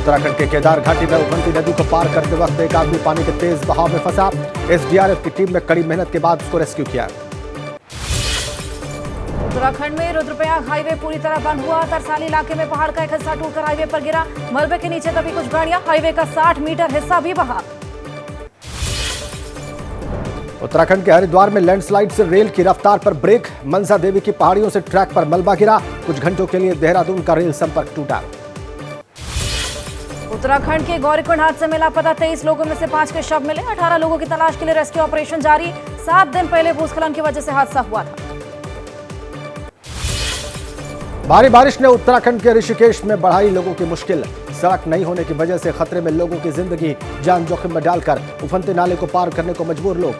उत्तराखंड के केदार घाटी में उफनती नदी को पार करते वक्त एक आदमी पानी के तेज बहाव में फंसा। एसडीआरएफ की टीम ने कड़ी मेहनत के बाद उसको रेस्क्यू किया। उत्तराखंड में रुद्रप्रयाग हाईवे पूरी तरह बंद हुआ। तरसाली इलाके में पहाड़ का एक हिस्सा टूटकर हाईवे पर गिरा। मलबे के नीचे दबी कुछ गाड़ियां, हाईवे का 60 मीटर हिस्सा भी बहा। उत्तराखंड के हरिद्वार में लैंडस्लाइड से रेल की रफ्तार पर ब्रेक। मनसा देवी की पहाड़ियों से ट्रैक पर मलबा गिरा। कुछ घंटों के लिए देहरादून का रेल संपर्क टूटा। उत्तराखंड के गौरीकुंड हादसे में लापता 23 लोगों में से 5 के शव मिले। 18 लोगों की तलाश के लिए रेस्क्यू ऑपरेशन जारी। 7 दिन पहले भूस्खलन की वजह से हादसा हुआ था। भारी बारिश ने उत्तराखंड के ऋषिकेश में बढ़ाई लोगों की मुश्किल। सड़क नहीं होने की वजह से खतरे में लोगों की जिंदगी जान जोखिम में डालकर उफनते नाले को पार करने को मजबूर लोग।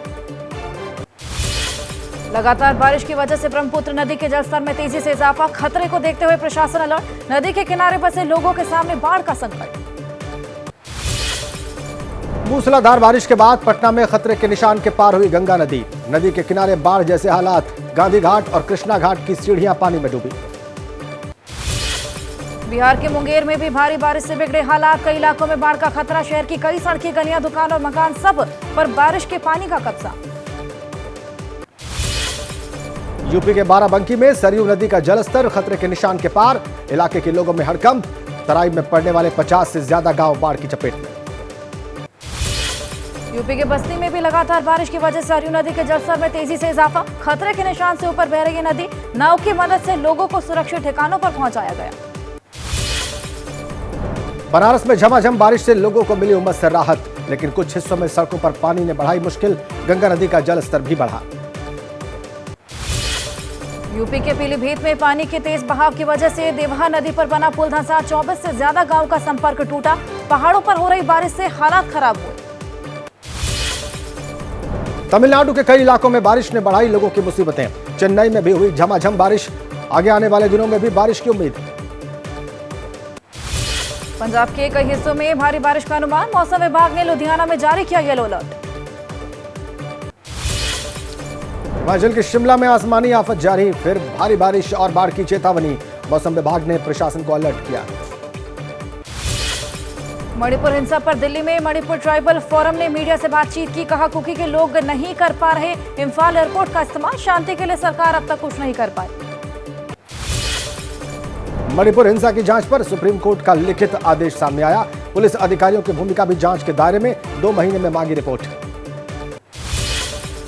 लगातार बारिश की वजह से ब्रह्मपुत्र नदी के जलस्तर में तेजी से इजाफा। खतरे को देखते हुए प्रशासन अलर्ट। नदी के किनारे बसे लोगों के सामने बाढ़ का संकट। मूसलाधार बारिश के बाद पटना में खतरे के निशान के पार हुई गंगा नदी। नदी के किनारे बाढ़ जैसे हालात। गांधी घाट और कृष्णा घाट की सीढ़ियां पानी में डूबी। बिहार के मुंगेर में भी भारी बारिश से बिगड़े हालात। कई इलाकों में बाढ़ का खतरा। शहर की कई सड़कें, गलियां, दुकान और मकान सब पर बारिश के पानी का कब्जा। यूपी के बाराबंकी में सरयू नदी का जलस्तर खतरे के निशान के पार। इलाके के लोगों में हड़कंप। तराई में पड़ने वाले 50 से ज्यादा गांव बाढ़ की चपेट में। यूपी के बस्ती में भी लगातार बारिश की वजह से सरयू नदी के जलस्तर में तेजी से इजाफा। खतरे के निशान से ऊपर बह रही नदी। नाव की मदद से लोगों को सुरक्षित ठिकानों पर पहुंचाया गया। बनारस में झमाझम बारिश से लोगों को मिली उमस से राहत, लेकिन कुछ हिस्सों में सड़कों पर पानी ने बढ़ाई मुश्किल। गंगा नदी का जलस्तर भी बढ़ा। यूपी के पीलीभीत में पानी के तेज बहाव की वजह से देवहा नदी पर बना पुल धंसा। 24 से ज्यादा गांव का संपर्क टूटा। पहाड़ों पर हो रही बारिश से हालात खराब हुए। तमिलनाडु के कई इलाकों में बारिश ने बढ़ाई लोगों की मुसीबतें। चेन्नई में भी हुई झमाझम बारिश। आगे आने वाले दिनों में भी बारिश की उम्मीद। पंजाब के कई हिस्सों में भारी बारिश का अनुमान। मौसम विभाग ने लुधियाना में जारी किया येलो अलर्ट। हिमाचल के शिमला में आसमानी आफत जारी। फिर भारी बारिश और बाढ़ की चेतावनी। मौसम विभाग ने प्रशासन को अलर्ट किया। मणिपुर हिंसा पर दिल्ली में मणिपुर ट्राइबल फोरम ने मीडिया से बातचीत की। कहा कुकी के लोग नहीं कर पा रहे इंफाल एयरपोर्ट का इस्तेमाल। शांति के लिए सरकार अब तक कुछ नहीं कर पाई। मणिपुर हिंसा की जांच पर सुप्रीम कोर्ट का लिखित आदेश सामने आया। पुलिस अधिकारियों की भूमिका भी जांच के दायरे में। 2 महीने में मांगी रिपोर्ट।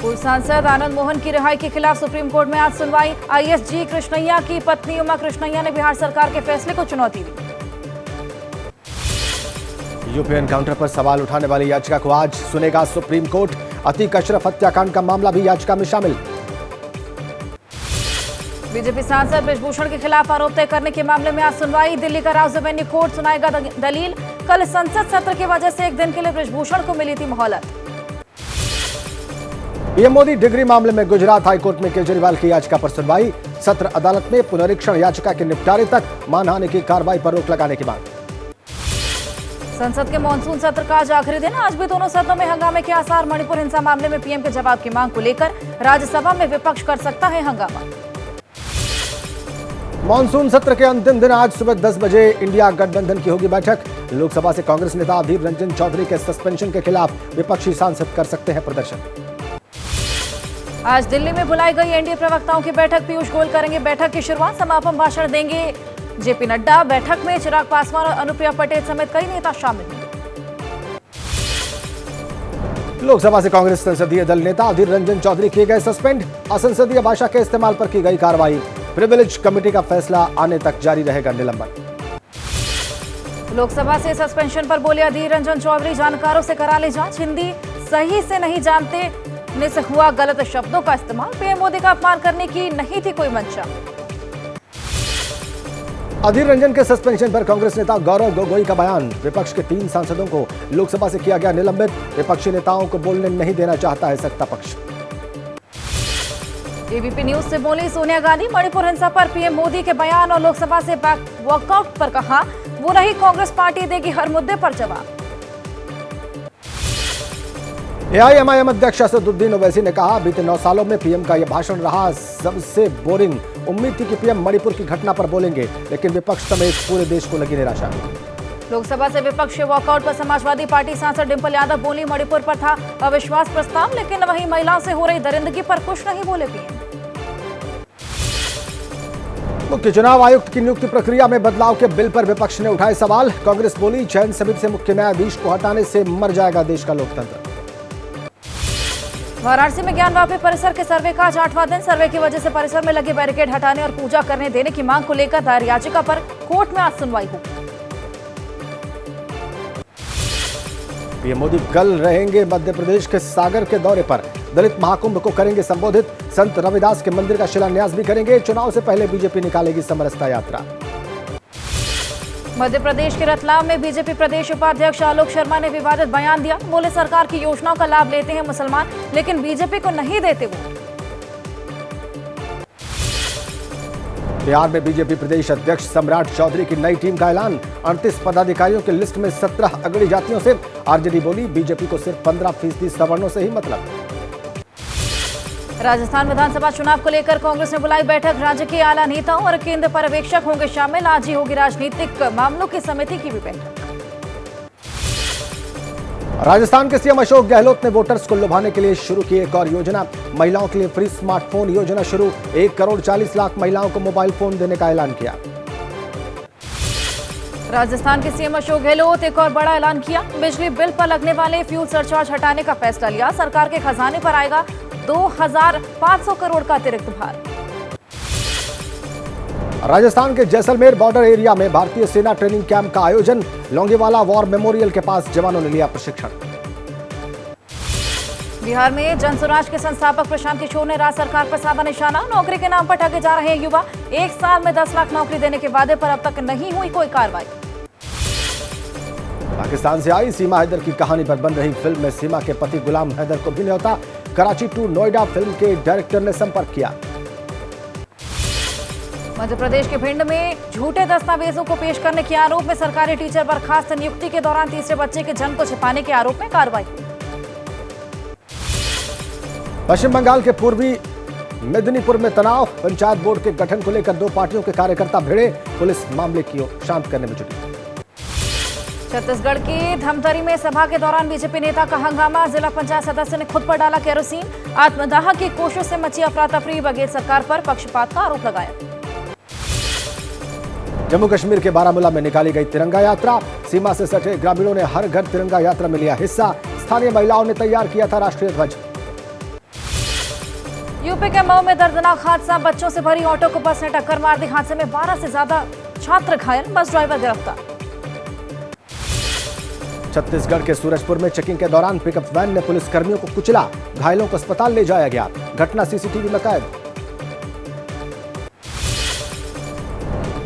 पूर्व सांसद आनंद मोहन की रिहाई के खिलाफ सुप्रीम कोर्ट में आज सुनवाई। आईएसजी कृष्णैया की पत्नी उमा कृष्णैया ने बिहार सरकार के फैसले को चुनौती दी। यूपी एनकाउंटर पर सवाल उठाने वाली याचिका को आज सुनेगा सुप्रीम कोर्ट। अतीक अशरफ हत्याकांड का मामला भी याचिका में शामिल। बीजेपी सांसद बृजभूषण के खिलाफ आरोप तय करने के मामले में आज सुनवाई। दिल्ली का राव रेवेन्यू कोर्ट सुनाएगा दलील। कल संसद सत्र की वजह से एक दिन के लिए बृजभूषण को मिली थी मोहलत। पीएम मोदी डिग्री मामले में गुजरात हाईकोर्ट में केजरीवाल की याचिका पर सुनवाई। सत्र अदालत में पुनरीक्षण याचिका के निपटारे तक मानहानि की कार्रवाई पर रोक लगाने की मांग। संसद के मानसून सत्र का आज आखिरी दिन। आज भी दोनों सदनों में हंगामे के आसार। मणिपुर हिंसा मामले में पीएम के जवाब की मांग को लेकर राज्यसभा में विपक्ष कर सकता है हंगामा। मानसून सत्र के अंतिम दिन आज सुबह 10 बजे इंडिया गठबंधन की होगी बैठक। लोकसभा से कांग्रेस नेता अधीर रंजन चौधरी के सस्पेंशन के खिलाफ विपक्षी सांसद कर सकते हैं प्रदर्शन। आज दिल्ली में बुलाई गई एनडीए प्रवक्ताओं की बैठक। पीयूष गोयल करेंगे बैठक की शुरुआत। समापन भाषण देंगे जेपी नड्डा। बैठक में चिराग पासवान और अनुप्रिया पटेल समेत कई नेता शामिल हैं। लोकसभा से कांग्रेस संसदीय दल नेता अधीर रंजन चौधरी किए गए सस्पेंड। असंसदीय भाषा के इस्तेमाल पर की गई कार्रवाई। प्रिविलेज कमेटी का फैसला आने तक जारी रहेगा निलंबन। लोकसभा से सस्पेंशन पर बोले अधीर रंजन चौधरी। जानकारों से करा ले जांच। हिंदी सही से नहीं जानते ने से हुआ गलत शब्दों का इस्तेमाल। पीएम मोदी का अपमान करने की नहीं थी कोई मंशा। अधीर रंजन के सस्पेंशन पर कांग्रेस नेता गौरव गोगोई का बयान। विपक्ष के 3 सांसदों को लोकसभा से किया गया निलंबित। विपक्षी नेताओं को बोलने नहीं देना चाहता है सत्ता पक्ष। एबीपी न्यूज से बोली सोनिया गांधी। मणिपुर हिंसा पर पीएम मोदी के बयान और लोकसभा से वॉकआउट पर कहा वो नहीं कांग्रेस पार्टी देगी हर मुद्दे पर जवाब। एआईएमआईएम अध्यक्ष असदुद्दीन ओवैसी ने कहा बीते 9 सालों में पीएम का यह भाषण रहा सबसे बोरिंग। उम्मीद थी कि पीएम मणिपुर की घटना पर बोलेंगे, लेकिन विपक्ष समेत पूरे देश को लगी निराशा। लोकसभा से विपक्ष के वॉकआउट पर समाजवादी पार्टी सांसद डिंपल यादव बोली, मणिपुर पर था अविश्वास प्रस्ताव, लेकिन वहीं महिलाओं से हो रही दरिंदगी पर कुछ नहीं बोले पीएम। मुख्य चुनाव आयुक्त की नियुक्ति प्रक्रिया में बदलाव के बिल पर विपक्ष ने उठाए सवाल। कांग्रेस बोली, चयन समिति से मुख्य न्यायाधीश को हटाने से मर जाएगा देश का लोकतंत्र। वाराणसी में ज्ञानवापी परिसर के सर्वे का आज 8वां दिन। सर्वे की वजह से परिसर में लगे बैरिकेड हटाने और पूजा करने देने की मांग को लेकर दायर याचिका पर कोर्ट में आज सुनवाई हुई। पीएम मोदी कल रहेंगे मध्य प्रदेश के सागर के दौरे पर। दलित महाकुंभ को करेंगे संबोधित। संत रविदास के मंदिर का शिलान्यास भी करेंगे। चुनाव से पहले बीजेपी निकालेगी समरसता यात्रा। मध्य प्रदेश के रतलाम में बीजेपी प्रदेश उपाध्यक्ष आलोक शर्मा ने विवादित बयान दिया। बोले, सरकार की योजनाओं का लाभ लेते हैं मुसलमान, लेकिन बीजेपी को नहीं देते वोट। बिहार में बीजेपी प्रदेश अध्यक्ष सम्राट चौधरी की नई टीम का ऐलान। 38 पदाधिकारियों की लिस्ट में 17 अगड़ी जातियों से। आरजेडी बोली, बीजेपी को सिर्फ 15% सवर्णों से ही मतलब। राजस्थान विधानसभा चुनाव को लेकर कांग्रेस ने बुलाई बैठक। राज्य के आला नेताओं और केंद्र पर्यवेक्षक होंगे शामिल। आज ही होगी राजनीतिक मामलों की समिति की भी बैठक। राजस्थान के सीएम अशोक गहलोत ने वोटर्स को लुभाने के लिए शुरू की एक और योजना। महिलाओं के लिए फ्री स्मार्टफोन योजना शुरू। 1,40,00,000 महिलाओं को मोबाइल फोन देने का ऐलान किया। राजस्थान के सीएम अशोक गहलोत एक और बड़ा ऐलान किया। बिजली बिल पर लगने वाले फ्यूल सरचार्ज हटाने का फैसला लिया। सरकार के खजाने पर आएगा 2,500 करोड़ का अतिरिक्त भार। राजस्थान के जैसलमेर बॉर्डर एरिया में भारतीय सेना ट्रेनिंग कैंप का आयोजन। लौंगेवाला वॉर मेमोरियल के पास जवानों ने लिया प्रशिक्षण। बिहार में जनसुराज के संस्थापक प्रशांत किशोर ने राज्य सरकार पर साधा निशाना। नौकरी के नाम पर ठगे जा रहे हैं युवा। 1 साल में 10 लाख नौकरी देने के वादे पर अब तक नहीं हुई कोई कार्रवाई। पाकिस्तान से आई सीमा हैदर की कहानी पर बन रही फिल्म में सीमा के पति गुलाम हैदर को भी न्योता। कराची टू नोएडा फिल्म के डायरेक्टर ने संपर्क किया। मध्य प्रदेश के भिंड में झूठे दस्तावेजों को पेश करने के आरोप में सरकारी टीचर बर्खास्त। नियुक्ति के दौरान तीसरे बच्चे के जन्म को छिपाने के आरोप में कार्रवाई। पश्चिम बंगाल के पूर्वी मेदिनीपुर में तनाव। पंचायत बोर्ड के गठन को लेकर 2 पार्टियों के कार्यकर्ता भिड़े। पुलिस मामले को शांत करने में जुटी। छत्तीसगढ़ की धमतरी में सभा के दौरान बीजेपी नेता का हंगामा। जिला पंचायत सदस्य ने खुद पर डाला केरोसिन। आत्मदाह की कोशिश से मची अफरा तफरी। बघेल सरकार पर पक्षपात का आरोप लगाया। जम्मू कश्मीर के बारामूला में निकाली गई तिरंगा यात्रा। सीमा से सटे ग्रामीणों ने हर घर तिरंगा यात्रा में लिया हिस्सा। स्थानीय महिलाओं ने तैयार किया था राष्ट्रीय ध्वज। यूपी के मऊ में दर्दनाक हादसा। बच्चों से भरी ऑटो को बस ने टक्कर मार दी। हादसे में 12 से ज्यादा छात्र घायल। बस ड्राइवर गिरफ्तार। छत्तीसगढ़ के सूरजपुर में चेकिंग के दौरान पिकअप वैन ने पुलिस कर्मियों को कुचला। घायलों को अस्पताल ले जाया गया। घटना सीसीटीवी में कैद।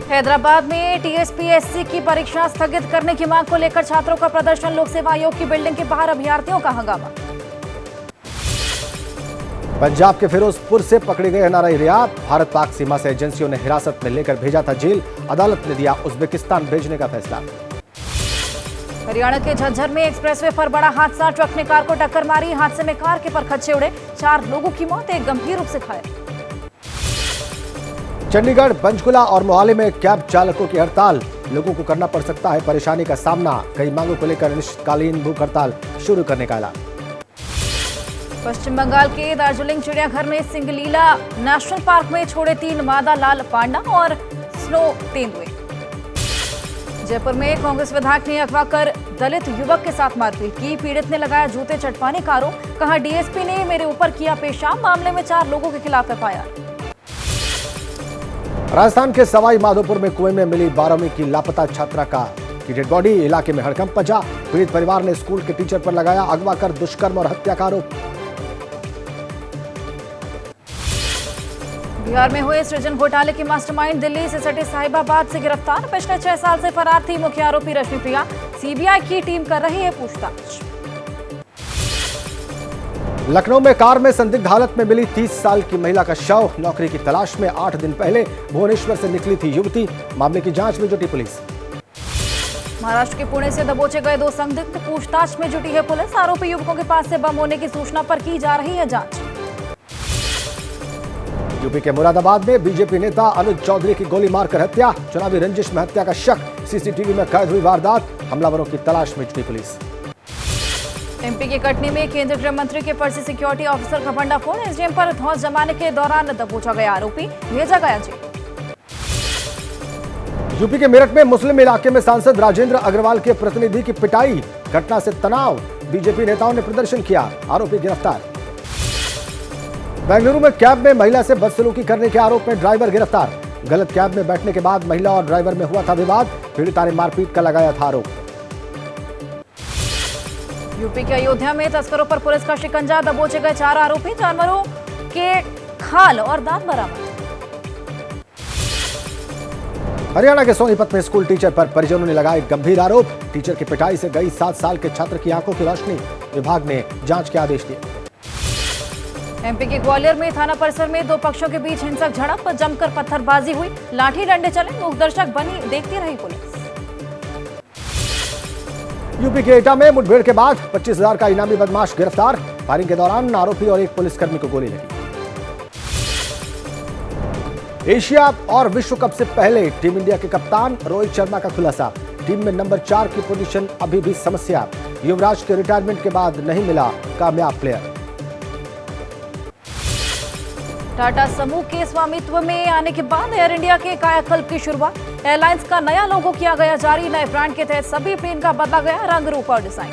हैदराबाद में टीएसपीएससी की परीक्षा स्थगित करने की मांग को लेकर छात्रों का प्रदर्शन। लोक सेवा आयोग की बिल्डिंग के बाहर अभ्यर्थियों का हंगामा। पंजाब के फिरोजपुर से पकड़ी गई एनआरआई रिया। भारत पाक सीमा से एजेंसियों ने हिरासत में लेकर भेजा था जेल। अदालत ने दिया उज्बेकिस्तान भेजने का फैसला। हरियाणा के झज्जर में एक्सप्रेसवे पर बड़ा हादसा। ट्रक ने कार को टक्कर मारी। हादसे में कार के परखच्चे उड़े। 4 लोगों की मौत, एक गंभीर रूप से घायल। चंडीगढ़, पंचकुला और मोहाली में कैब चालकों की हड़ताल। लोगों को करना पड़ सकता है परेशानी का सामना। कई मांगों को लेकर अनिश्चितकालीन भूख हड़ताल शुरू करने का ऐलान। पश्चिम बंगाल के दार्जिलिंग चिड़ियाघर में सिंगलीला नेशनल पार्क में छोड़े 3 मादा लाल पांडा और स्नो तेंदुए। जयपुर में कांग्रेस विधायक ने अगवा कर दलित युवक के साथ मारपीट की। पीड़ित ने लगाया जूते चटवाने का आरोप। कहा, डीएसपी ने मेरे ऊपर किया पेशाब। मामले में 4 लोगों के खिलाफ एफआईआर। राजस्थान के सवाई माधोपुर में कुएं में मिली 12वीं की लापता छात्रा की डेड बॉडी। इलाके में हड़कंप मचा। पीड़ित परिवार ने स्कूल के टीचर पर लगाया अगवा कर दुष्कर्म और हत्या का आरोप। बिहार में हुए सृजन घोटाले की मास्टरमाइंड दिल्ली से सटे साहिबाबाद से गिरफ्तार। पिछले 6 साल से फरार थी मुख्य आरोपी रश्मि प्रिया। सीबीआई की टीम कर रही है पूछताछ। लखनऊ में कार में संदिग्ध हालत में मिली 30 साल की महिला का शव। नौकरी की तलाश में 8 दिन पहले भुवनेश्वर से निकली थी युवती। मामले की जांच में जुटी पुलिस। महाराष्ट्र के पुणे से दबोचे गए 2 संदिग्ध। पूछताछ में जुटी है पुलिस। आरोपी युवकों के पास से बम होने की सूचना पर की जा रही है जांच। यूपी के मुरादाबाद में बीजेपी नेता अनुज चौधरी की गोली मारकर हत्या। चुनावी रंजिश में हत्या का शक। सीसीटीवी में कैद हुई वारदात, हमलावरों की तलाश में जुटी पुलिस। एमपी के कटनी में केंद्रीय गृह मंत्री के फर्जी सिक्योरिटी ऑफिसर का भंडाफोड़, एसडीएम पर धौंस जमाने के दौरान दबोचा गया आरोपी, भेजा गया जेल। यूपी के मेरठ में मुस्लिम इलाके में सांसद राजेंद्र अग्रवाल के प्रतिनिधि की पिटाई, घटना से तनाव, बीजेपी नेताओं ने प्रदर्शन किया, आरोपी गिरफ्तार। बेंगलुरु में कैब में महिला से बदसलूकी करने के आरोप में ड्राइवर गिरफ्तार, गलत कैब में बैठने के बाद महिला और ड्राइवर में हुआ था विवाद, पीड़िता ने मारपीट का लगाया था आरोप। यूपी के अयोध्या में तस्करों पर पुलिस का शिकंजा, दबोचे गए 4 आरोपी, जानवरों के खाल और दांत बरामद। हरियाणा के सोनीपत में स्कूल टीचर पर परिजनों ने लगाए गंभीर आरोप, टीचर की पिटाई से गई 7 साल के छात्र की आंखों की रोशनी, विभाग ने जांच के आदेश दिए। एमपी के ग्वालियर में थाना परिसर में 2 पक्षों के बीच हिंसक झड़प, जमकर पत्थरबाजी हुई, लाठी डंडे चले, मूकदर्शक बनी देखती रही पुलिस। यूपी के एटा में मुठभेड़ के बाद 25,000 का इनामी बदमाश गिरफ्तार, फायरिंग के दौरान आरोपी और एक पुलिसकर्मी को गोली लगी। एशिया और विश्व कप से पहले टीम इंडिया के कप्तान रोहित शर्मा का खुलासा, टीम में नंबर 4 की पोजीशन अभी भी समस्या, युवराज के रिटायरमेंट के बाद नहीं मिला कामयाब प्लेयर। टाटा समूह के स्वामित्व में आने के बाद एयर इंडिया के कायाकल्प की शुरुआत, एयरलाइंस का नया लोगो किया गया जारी, नए ब्रांड के तहत सभी प्लेन का बदला गया रंग, रूप और डिजाइन।